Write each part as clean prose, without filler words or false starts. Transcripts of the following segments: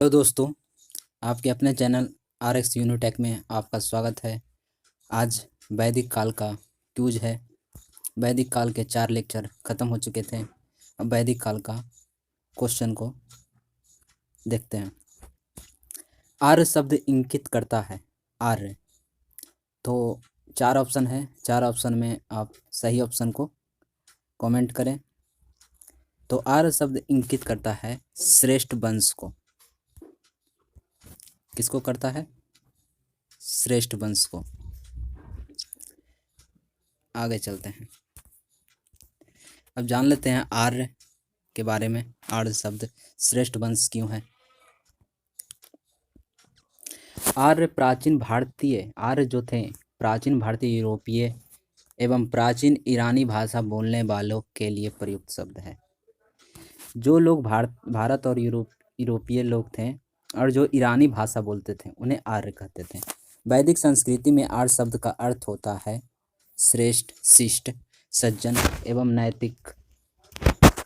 Hello दोस्तों, आपके अपने चैनल RX यूनिटेक में आपका स्वागत है। आज वैदिक काल का क्यूज है। वैदिक काल के 4 लेक्चर ख़त्म हो चुके थे। अब वैदिक काल का क्वेश्चन को देखते हैं। आर्य शब्द इंगित करता है। आर्य तो 4 ऑप्शन है। 4 ऑप्शन में आप सही ऑप्शन को कमेंट करें। तो आर्य शब्द इंगित करता है श्रेष्ठ वंश को। किसको करता है? श्रेष्ठ वंश को। आगे चलते हैं। अब जान लेते हैं आर्य के बारे में। आर्य शब्द श्रेष्ठ वंश क्यों है? आर्य जो थे प्राचीन भारतीय, यूरोपीय एवं प्राचीन ईरानी भाषा बोलने वालों के लिए प्रयुक्त शब्द है। जो लोग भारत और यूरोपीय लोग थे और जो ईरानी भाषा बोलते थे उन्हें आर्य कहते थे। वैदिक संस्कृति में आर्य शब्द का अर्थ होता है श्रेष्ठ, शिष्ट, सज्जन एवं नैतिक।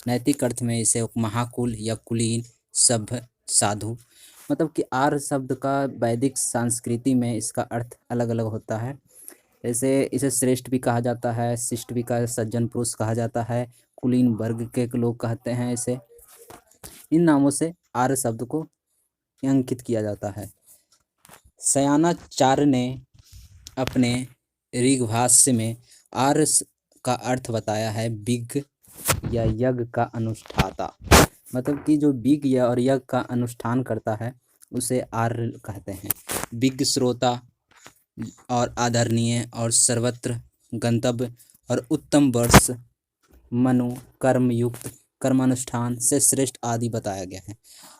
नैतिक अर्थ में इसे महाकुल या कुलीन, सभ्य, साधु। मतलब कि आर्य शब्द का वैदिक संस्कृति में इसका अर्थ अलग अलग होता है। जैसे इसे श्रेष्ठ भी कहा जाता है, शिष्ट भी कहा, सज्जन पुरुष कहा जाता है, कुलीन वर्ग के लोग कहते हैं इसे। इन नामों से आर्य शब्द को अंकित किया जाता है। सयानाचार्य ने अपने ऋग्भाष्य में आर्य का अर्थ बताया है विज्ञ या यज्ञ का अनुष्ठाता। मतलब कि जो विज्ञ और यज्ञ का अनुष्ठान करता है उसे आर्य कहते हैं। विज्ञ श्रोता और आदरणीय और सर्वत्र गंतव्य और उत्तम वर्ष, मनु, कर्मयुक्त, कर्मानुष्ठान से श्रेष्ठ आदि बताया गया है।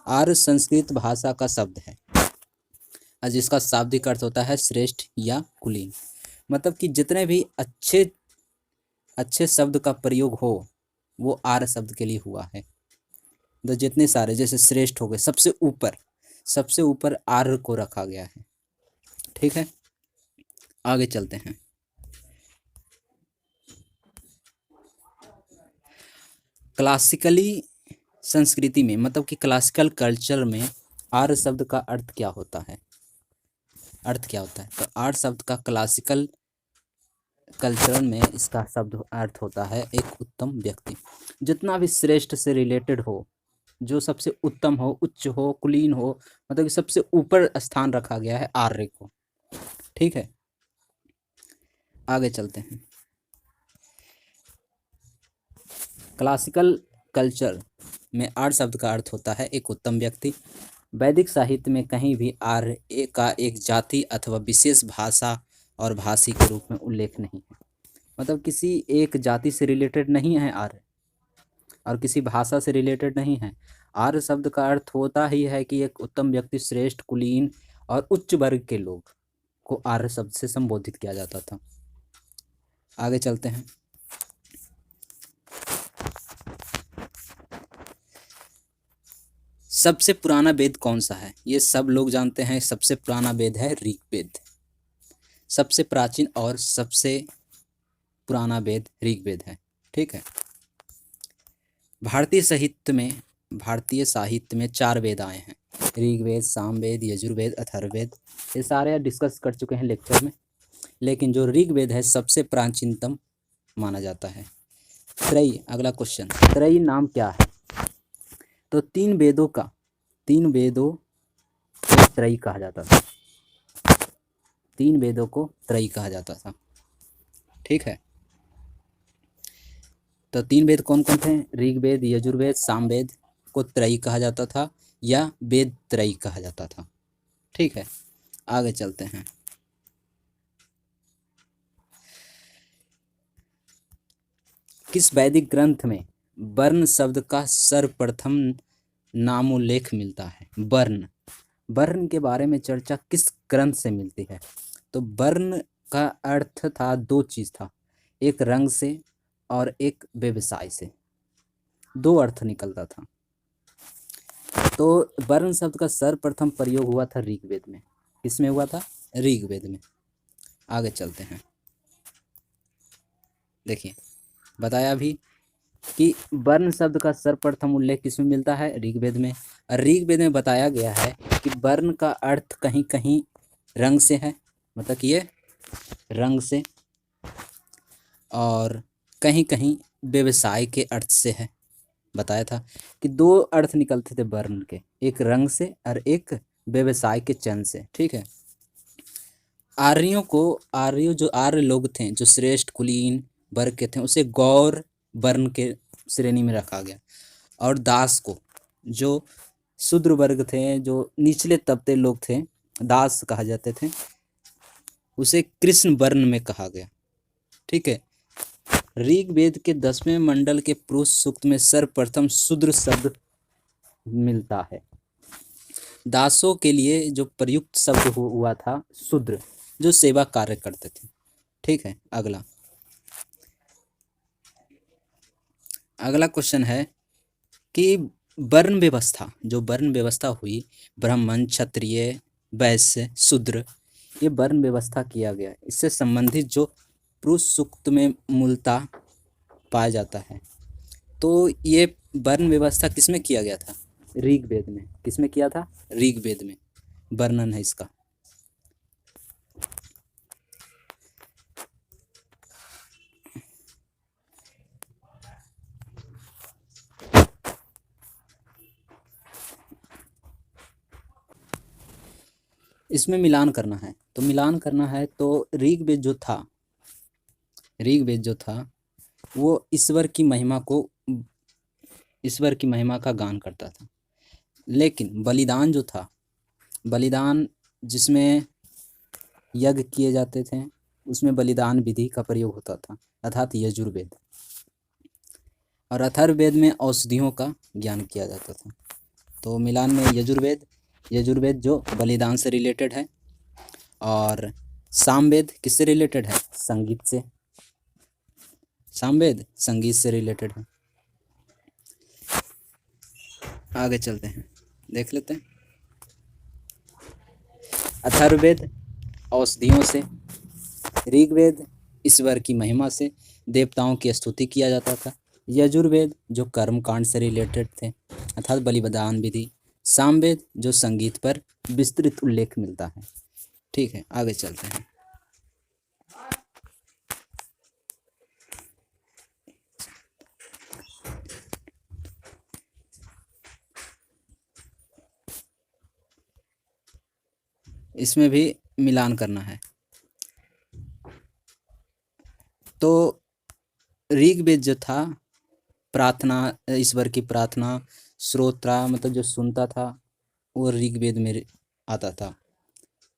आर्य संस्कृत भाषा का शब्द है और जिसका शाब्दिक अर्थ होता है श्रेष्ठ या कुलीन। मतलब कि जितने भी अच्छे शब्द का प्रयोग हो वो आर्य शब्द के लिए हुआ है। तो जितने सारे जैसे श्रेष्ठ हो गए, सबसे ऊपर आर्य को रखा गया है। ठीक है, आगे चलते हैं। क्लासिकली संस्कृति में, मतलब कि क्लासिकल कल्चर में आर्य शब्द का अर्थ क्या होता है? तो आर्य शब्द का क्लासिकल कल्चर में इसका शब्द अर्थ होता है एक उत्तम व्यक्ति। जितना भी श्रेष्ठ से रिलेटेड हो, जो सबसे उत्तम हो, उच्च हो, कुलीन हो, मतलब कि सबसे ऊपर स्थान रखा गया है आर्य को। ठीक है, आगे चलते हैं। क्लासिकल कल्चर में आर्य शब्द का अर्थ होता है एक उत्तम व्यक्ति। वैदिक साहित्य में कहीं भी आर्य का एक जाति अथवा विशेष भाषा और भाषी के रूप में उल्लेख नहीं है। मतलब किसी एक जाति से रिलेटेड नहीं है आर्य और किसी भाषा से रिलेटेड नहीं है। आर्य शब्द का अर्थ होता ही है कि एक उत्तम व्यक्ति, श्रेष्ठ, कुलीन और उच्च वर्ग के लोग को आर्य शब्द से संबोधित किया जाता था। आगे चलते हैं। सबसे पुराना वेद कौन सा है? ये सब लोग जानते हैं। सबसे पुराना वेद है ऋग्वेद। सबसे प्राचीन और सबसे पुराना वेद ऋग्वेद है। ठीक है। भारतीय साहित्य में 4 वेद आए हैं, ऋग्वेद, सामवेद, यजुर्वेद, अथर्ववेद। ये सारे डिस्कस कर चुके हैं लेक्चर में। लेकिन जो ऋग्वेद है सबसे प्राचीनतम माना जाता है। त्रयी, अगला क्वेश्चन, त्रयी नाम क्या है? तो 3 वेदों को त्रयी कहा जाता था। 3 वेदों को त्रयी कहा जाता था। ठीक है, तो 3 वेद कौन कौन थे? ऋग्वेद, यजुर्वेद, सामवेद को त्रयी कहा जाता था या वेद त्रयी कहा जाता था। ठीक है, आगे चलते हैं। किस वैदिक ग्रंथ में वर्ण शब्द का सर्वप्रथम नामोल्लेख मिलता है? वर्ण के बारे में चर्चा किस ग्रंथ से मिलती है? तो वर्ण का अर्थ था 2 चीज था, एक रंग से और एक व्यवसाय से। 2 अर्थ निकलता था। तो वर्ण शब्द का सर्वप्रथम प्रयोग हुआ था ऋग्वेद में। किसमें हुआ था? ऋग्वेद में। आगे चलते हैं। देखिए, बताया भी कि वर्ण शब्द का सर्वप्रथम उल्लेख किसमें मिलता है? ऋग्वेद में। और ऋग्वेद में बताया गया है कि वर्ण का अर्थ कहीं कहीं रंग से है, मतलब कि ये रंग से, और कहीं कहीं व्यवसाय के अर्थ से है। बताया था कि दो अर्थ निकलते थे वर्ण के, एक रंग से और एक व्यवसाय के चिन्ह से। ठीक है। आर्यों जो आर्य लोग थे, जो श्रेष्ठ कुलीन वर्ग के थे, उसे गौर वर्ण के श्रेणी में रखा गया। और दास को, जो शूद्र वर्ग थे, जो निचले तबके लोग थे, दास कहा जाते थे, उसे कृष्ण वर्ण में कहा गया। ठीक है। ऋग्वेद के 10वें मंडल के पुरुष सूक्त में सर्वप्रथम शूद्र शब्द मिलता है। दासों के लिए जो प्रयुक्त शब्द हुआ था शूद्र, जो सेवा कार्य करते थे। ठीक है। अगला क्वेश्चन है कि वर्ण व्यवस्था, जो वर्ण व्यवस्था हुई, ब्राह्मण, क्षत्रिय, वैश्य, शूद्र, ये वर्ण व्यवस्था किया गया। इससे संबंधित जो पुरुष सूक्त में मूलतः पाया जाता है। तो ये वर्ण व्यवस्था किसमें किया गया था? ऋग्वेद में। किसमें किया था? ऋग्वेद में वर्णन है इसका। इसमें मिलान करना है, तो मिलान करना है तो ऋग्वेद जो था वो ईश्वर की महिमा का गान करता था। लेकिन बलिदान जो था, बलिदान जिसमें यज्ञ किए जाते थे, उसमें बलिदान विधि का प्रयोग होता था, अर्थात यजुर्वेद। और अथर्ववेद में औषधियों का ज्ञान किया जाता था। तो मिलान में यजुर्वेद जो बलिदान से रिलेटेड है, और सामवेद किससे रिलेटेड है? संगीत से। सामवेद संगीत से रिलेटेड है। आगे चलते हैं, देख लेते हैं। अथर्ववेद औषधियों से, ऋग्वेद ईश्वर की महिमा से, देवताओं की स्तुति किया जाता था। यजुर्वेद जो कर्म कांड से रिलेटेड थे, अर्थात बलिदान विधि। सामवेद जो संगीत पर विस्तृत उल्लेख मिलता है। ठीक है, आगे चलते हैं। इसमें भी मिलान करना है। तो ऋग्वेद जो था, प्रार्थना, ईश्वर की प्रार्थना, श्रोता मतलब जो सुनता था, वो ऋग्वेद में आता था।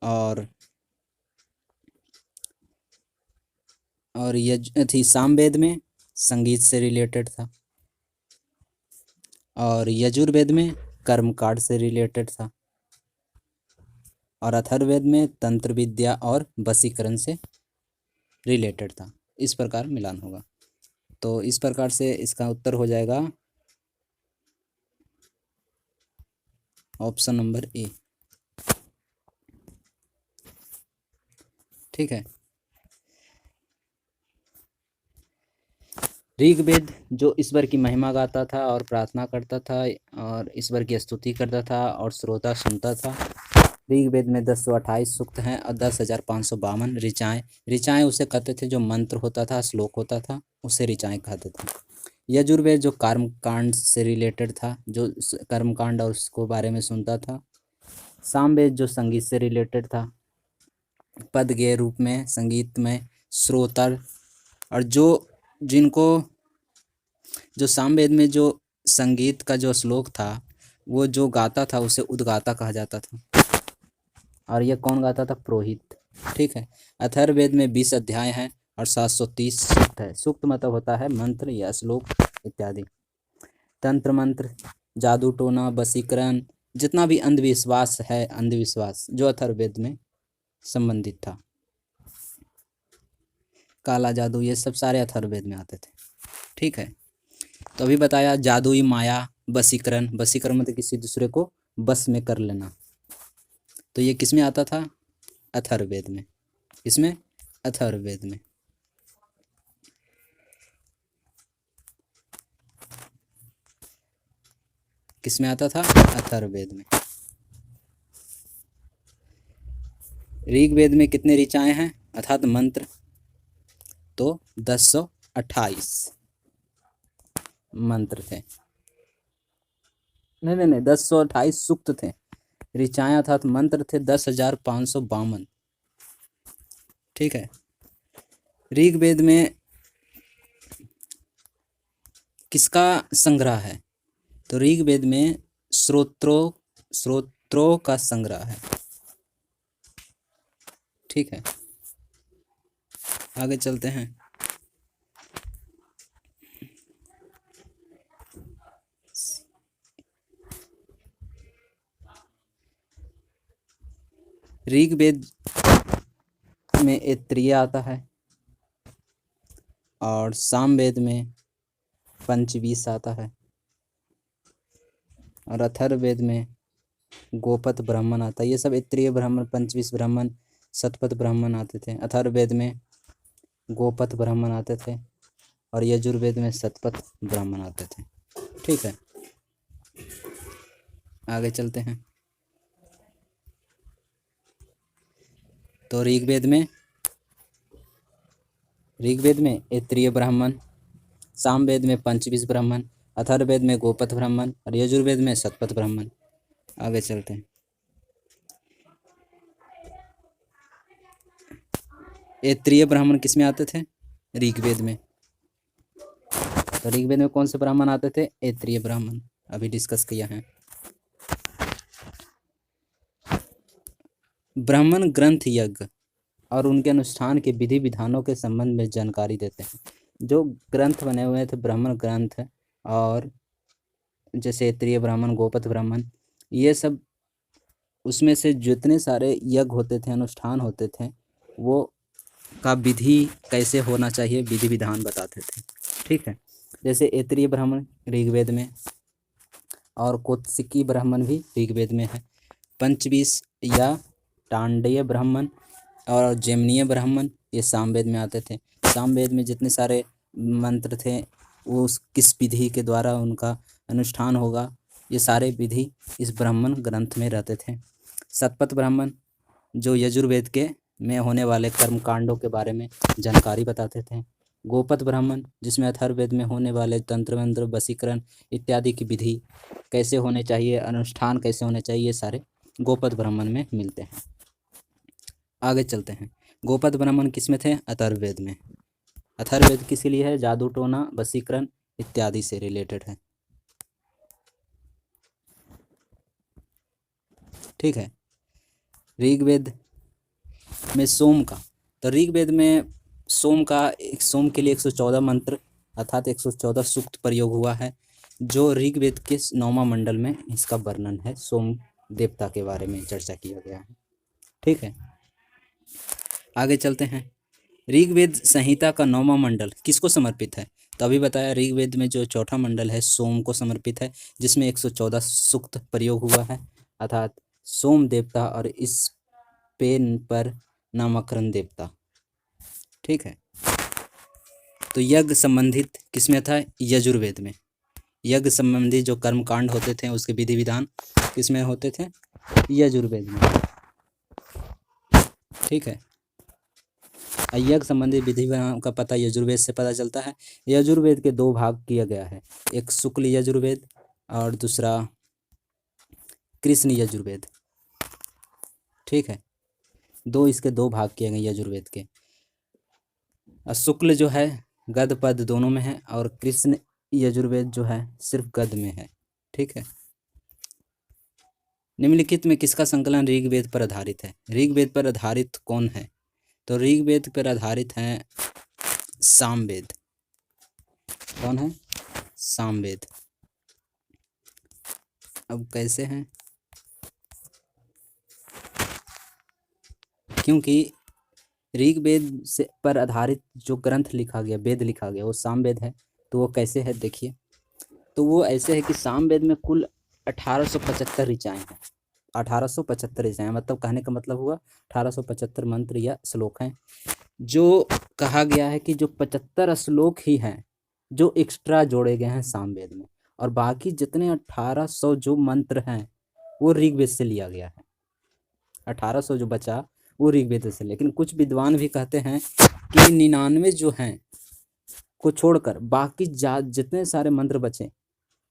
और सामवेद में संगीत से रिलेटेड था, और यजुर्वेद में कर्मकांड से रिलेटेड था, और अथर्ववेद में तंत्र विद्या और वशीकरण से रिलेटेड था। इस प्रकार मिलान होगा। तो इस प्रकार से इसका उत्तर हो जाएगा ऑप्शन नंबर ए। ठीक है। ऋग्वेद जो ईश्वर की महिमा गाता था और प्रार्थना करता था और ईश्वर की स्तुति करता था और श्रोता सुनता था। ऋग्वेद में 1028 सूक्त हैं और 10,552 ऋचाएं उसे कहते थे, जो मंत्र होता था, श्लोक होता था, उसे ऋचाएं कहते थे। यजुर्वेद जो कर्मकांड से रिलेटेड था, जो कर्मकांड और उसको बारे में सुनता था। सामवेद जो संगीत से रिलेटेड था, पद के रूप में, संगीत में, श्रोतर, और जो सामवेद में जो संगीत का जो श्लोक था, वो जो गाता था उसे उद्गाता कहा जाता था। और ये कौन गाता था? पुरोहित। ठीक है। अथर्ववेद में 20 अध्याय हैं और 730 सूक्त है। सूक्त मतलब होता है मंत्र या श्लोक इत्यादि। तंत्र मंत्र, जादू टोना, वशीकरण, जितना भी अंधविश्वास है, अंधविश्वास जो अथर्ववेद में संबंधित था, काला जादू, ये सब सारे अथर्ववेद में आते थे। ठीक है। तो अभी बताया जादुई माया, वशीकरण मतलब किसी दूसरे को बस में कर लेना। तो ये किस में आता था? अथर्ववेद में। इसमें अथर्ववेद में। किस में आता था? अथर्ववेद में। ऋग्वेद में कितने ऋचाएं हैं अर्थात मंत्र? तो 1028 मंत्र थे। नहीं, 1028 सूक्त थे। ऋचाएं अर्थात मंत्र थे 10,552। ठीक है। ऋग्वेद में किसका संग्रह है? तो ऋग्वेद में स्रोत्रों का संग्रह है। ठीक है, आगे चलते हैं। ऋग्वेद में ऐत्रेय आता है और सामवेद में पंचवीस आता है और अथर्ववेद में गोपथ ब्राह्मण आता है। ये सब ऐत्रेय ब्राह्मण, पंचवीस ब्राह्मण, शतपथ ब्राह्मण आते थे। अथर्ववेद में गोपथ ब्राह्मण आते थे और यजुर्वेद में शतपथ ब्राह्मण आते थे। ठीक है, आगे चलते हैं। तो ऋग्वेद में ऐत्रेय ब्राह्मण, सामवेद में पंचवीस ब्राह्मण, अथर्ववेद में गोपथ ब्राह्मण और यजुर्वेद में शतपथ ब्राह्मण। आगे चलते हैं। ऐत्रेय ब्राह्मण किस में आते थे? ऋग्वेद में। तो ऋग्वेद में कौन से ब्राह्मण आते थे? ऐत्रेय ब्राह्मण, अभी डिस्कस किया है। ब्राह्मण ग्रंथ, यज्ञ और उनके अनुष्ठान के विधि विधानों के संबंध में जानकारी देते हैं। जो ग्रंथ बने हुए थे ब्राह्मण ग्रंथ, और जैसे ऐत्रेय ब्राह्मण, गोपथ ब्राह्मण, ये सब उसमें से जितने सारे यज्ञ होते थे, अनुष्ठान होते थे, वो का विधि कैसे होना चाहिए, विधि विधान बताते थे। ठीक है, जैसे ऐत्रेय ब्राह्मण ऋग्वेद में और कौत्सिकी ब्राह्मण भी ऋग्वेद में है। पंचवीस या टांडेय ब्राह्मण और जैमिनीय ब्राह्मण ये सामवेद में आते थे। सामवेद में जितने सारे मंत्र थे वो किस विधि के द्वारा उनका अनुष्ठान होगा, ये सारे विधि इस ब्राह्मण ग्रंथ में रहते थे। शतपथ ब्राह्मण जो यजुर्वेद के में होने वाले कर्म कांडों के बारे में जानकारी बताते थे। गोपथ ब्राह्मण जिसमें अथर्ववेद में होने वाले तंत्र मंत्र, वशीकरण इत्यादि की विधि कैसे होने चाहिए, अनुष्ठान कैसे होने चाहिए, ये सारे गोपथ ब्राह्मण में मिलते हैं। आगे चलते हैं। गोपथ ब्राह्मण किस में थे? अथर्ववेद में। अथर्ववेद किस लिए है? जादू टोना, वशीकरण इत्यादि से रिलेटेड है। ठीक है। ऋग्वेद में सोम का, तो ऋग्वेद में सोम के लिए 114 मंत्र अर्थात 114 सूक्त प्रयोग हुआ है। जो ऋग्वेद के 9वां मंडल में इसका वर्णन है, सोम देवता के बारे में चर्चा किया गया है। ठीक है, आगे चलते हैं। ऋग्वेद संहिता का 9वां मंडल किसको समर्पित है? तो अभी बताया ऋग्वेद में जो चौथा मंडल है सोम को समर्पित है, जिसमें 114 सूक्त प्रयोग हुआ है, अर्थात सोम देवता और इस पेन पर नामकरण देवता। ठीक है, तो यज्ञ संबंधित किसमें था? यजुर्वेद में। यज्ञ संबंधी जो कर्मकांड होते थे उसके विधि विधान किसमें होते थे? यजुर्वेद में। ठीक है, यज्ञ संबंधी विधि विधान का पता यजुर्वेद से पता चलता है। यजुर्वेद के दो भाग किया गया है, एक शुक्ल यजुर्वेद और दूसरा कृष्ण यजुर्वेद। ठीक है, इसके दो भाग किए गए यजुर्वेद के। शुक्ल जो है गद पद दोनों में है और कृष्ण यजुर्वेद जो है सिर्फ गद में है। ठीक है, निम्नलिखित में किसका संकलन ऋग्वेद पर आधारित है? ऋग्वेद पर आधारित कौन है? तो ऋग्वेद पर आधारित है सामवेद। कौन है? सामवेद। अब कैसे हैं? क्योंकि ऋग्वेद से पर आधारित जो ग्रंथ लिखा गया, वेद लिखा गया, वो सामवेद है। तो वो कैसे है देखिए, तो वो ऐसे है कि सामवेद में कुल 1875 ऋचाएं हैं। 1875 ऋचाएं मतलब कहने का मतलब हुआ 1875 मंत्र या श्लोक हैं। जो कहा गया है कि जो 75 श्लोक ही हैं जो एक्स्ट्रा जोड़े गए हैं सामवेद में, और बाकी जितने 1800 जो मंत्र हैं वो ऋग्वेद से लिया गया है। 1800 जो बचा वो ऋग्वेद से, लेकिन कुछ विद्वान भी कहते हैं कि 99 जो हैं को छोड़कर बाकी जितने सारे मंत्र बचे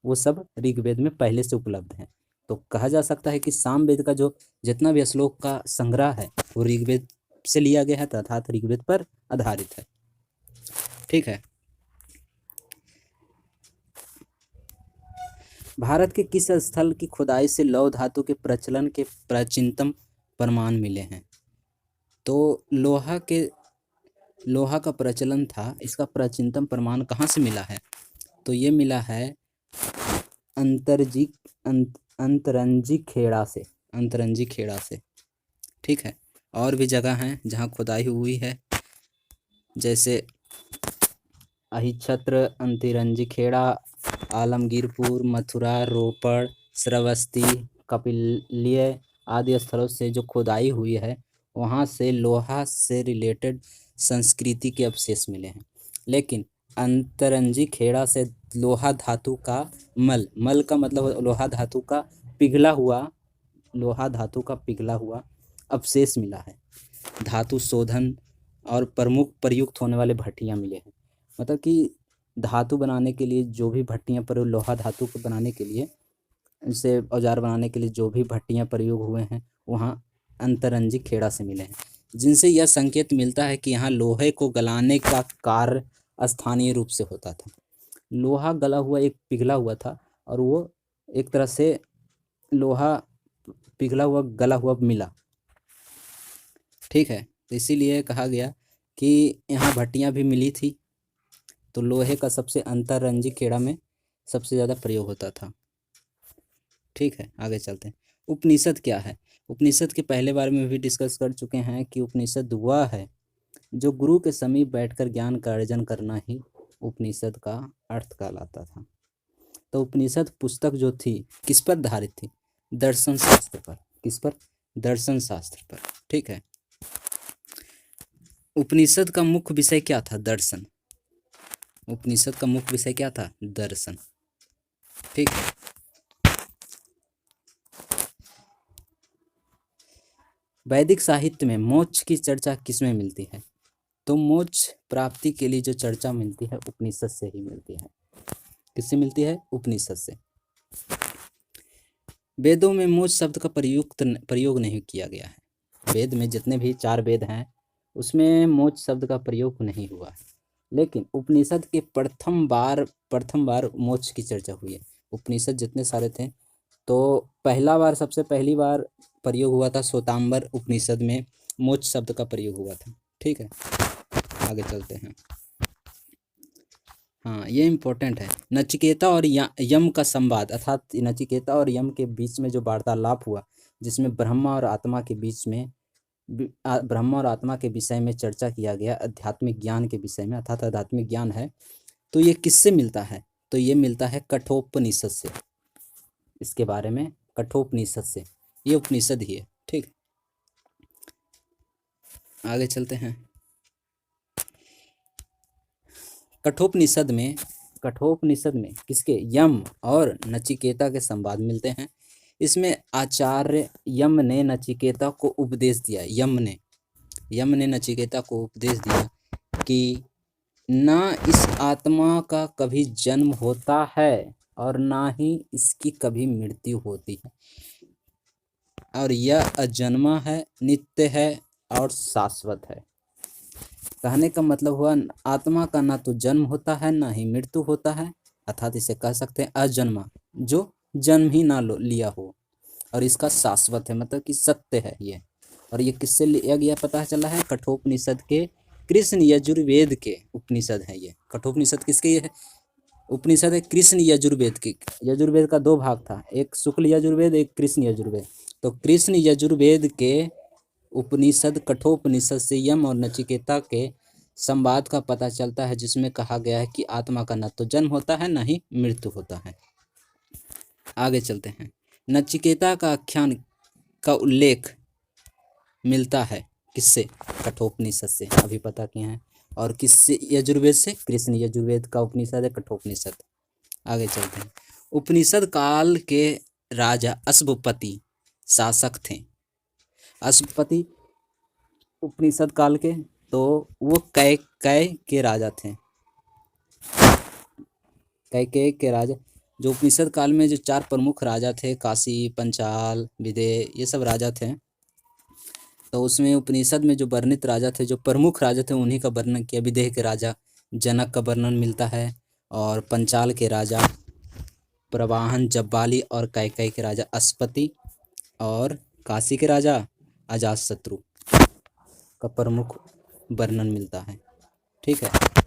वो सब ऋग्वेद में पहले से उपलब्ध हैं। तो कहा जा सकता है कि सामवेद का जो जितना भी श्लोक का संग्रह है वो ऋग्वेद से लिया गया है, अर्थात ऋग्वेद पर आधारित है। ठीक है। भारत के किस स्थल की खुदाई से लौह धातु के प्रचलन के प्राचीनतम प्रमाण मिले हैं? तो लोहा का प्रचलन था, इसका प्राचीनतम प्रमाण कहाँ से मिला है? तो ये मिला है अंतरंजी खेड़ा से। ठीक है। और भी जगह हैं जहाँ खुदाई हुई है, जैसे अहिच्छत्र, अंतरंजी खेड़ा, आलमगीरपुर, मथुरा, रोपड़, श्रावस्ती, कपिलिय आदि स्थलों से जो खुदाई हुई है वहाँ से लोहा से रिलेटेड संस्कृति के अवशेष मिले हैं। लेकिन अंतरंजी खेड़ा से लोहा धातु का मल का मतलब लोहा धातु का पिघला हुआ अवशेष मिला है। धातु शोधन और प्रमुख प्रयुक्त होने वाले भट्टियाँ मिले हैं। मतलब कि धातु बनाने के लिए जो भी भट्टियाँ प्रयोग, लोहा धातु को बनाने के लिए, इसे औजार बनाने के लिए जो भी भट्टियाँ प्रयोग हुए हैं वहाँ अंतरंजी खेड़ा से मिले हैं, जिनसे यह संकेत मिलता है कि यहाँ लोहे को गलाने का कार्य स्थानीय रूप से होता था। लोहा गला हुआ एक पिघला हुआ था और वो एक तरह से लोहा पिघला हुआ गला हुआ मिला। ठीक है। तो इसीलिए कहा गया कि यहाँ भट्टियाँ भी मिली थी। तो लोहे का सबसे अंतरंजी खेड़ा में सबसे ज़्यादा प्रयोग होता था। ठीक है, आगे चलते हैं। उपनिषद क्या है? उपनिषद के पहले बारे में भी डिस्कस कर चुके हैं कि उपनिषद वह है जो गुरु के समीप बैठकर ज्ञान का अर्जन करना ही उपनिषद का अर्थ कहलाता था। तो उपनिषद पुस्तक जो थी किस पर आधारित थी? दर्शन शास्त्र पर। किस पर? दर्शन शास्त्र पर। ठीक है। उपनिषद का मुख्य विषय क्या था? दर्शन। उपनिषद का मुख्य विषय क्या था? दर्शन। ठीक है। वैदिक साहित्य में मोक्ष की चर्चा किसमें मिलती है? तो मोक्ष प्राप्ति के लिए जो चर्चा मिलती है उपनिषद से ही मिलती है। किससे मिलती है? उपनिषद से। वेदों में मोक्ष शब्द का प्रयोग नहीं किया गया है। वेद में जितने भी 4 वेद हैं उसमें मोक्ष शब्द का प्रयोग नहीं हुआ है, लेकिन उपनिषद के प्रथम बार मोक्ष की चर्चा हुई है। उपनिषद जितने सारे थे तो सबसे पहली बार प्रयोग हुआ था श्वेतांबर उपनिषद में मोक्ष शब्द का प्रयोग हुआ था। ठीक है, आगे चलते हैं। हाँ, ये इम्पोर्टेंट है। नचिकेता और यम का संवाद, अर्थात नचिकेता और यम के बीच में जो वार्तालाप हुआ, जिसमें ब्रह्मा और आत्मा के विषय में चर्चा किया गया, आध्यात्मिक ज्ञान के विषय में, अर्थात आध्यात्मिक ज्ञान है। तो ये किससे मिलता है? तो ये मिलता है कठोपनिषद से। इसके बारे में कठोपनिषद से, ये उपनिषद ही है। ठीक, आगे चलते हैं। कठोपनिषद में किसके? यम और नचिकेता के संवाद मिलते हैं। इसमें आचार्य यम ने नचिकेता को उपदेश दिया। यम ने नचिकेता को उपदेश दिया कि ना इस आत्मा का कभी जन्म होता है और ना ही इसकी कभी मृत्यु होती है, और यह अजन्मा है, नित्य है और शाश्वत है। कहने का मतलब हुआ आत्मा का ना तो जन्म होता है ना ही मृत्यु होता है, अर्थात इसे कह सकते हैं अजन्मा, जो जन्म ही ना लिया हो, और इसका शाश्वत है, मतलब कि सत्य है ये। और ये किससे लिया गया पता चला है? कठोपनिषद के कृष्ण यजुर्वेद के उपनिषद है ये। कठोपनिषद किसके है? उपनिषद है कृष्ण यजुर्वेद की। यजुर्वेद का 2 भाग था, एक शुक्ल यजुर्वेद, एक कृष्ण यजुर्वेद। तो कृष्ण यजुर्वेद के उपनिषद कठोपनिषद से यम और नचिकेता के संवाद का पता चलता है, जिसमें कहा गया है कि आत्मा का न तो जन्म होता है न ही मृत्यु होता है। आगे चलते हैं। नचिकेता का आख्यान का उल्लेख मिलता है किससे? कठोपनिषद से, अभी पता किए हैं। और किससे? यजुर्वेद से। कृष्ण यजुर्वेद का उपनिषद है कठोपनिषद। आगे चलते हैं। उपनिषद काल के राजा अश्वपति शासक थे। अश्वपति उपनिषद काल के, तो वो कैकेय के राजा थे। कैकेय के राजा, जो उपनिषद काल में जो 4 प्रमुख राजा थे, काशी, पंचाल, विदेह, ये सब राजा थे। तो उसमें उपनिषद में जो वर्णित राजा थे, जो प्रमुख राजा थे, उन्हीं का वर्णन किया। विदेह के राजा जनक का वर्णन मिलता है, और पंचाल के राजा प्रवाहन जब्बाली, और कैकेय के राजा अश्वपति, और काशी के राजा अजातशत्रु का प्रमुख वर्णन मिलता है। ठीक है।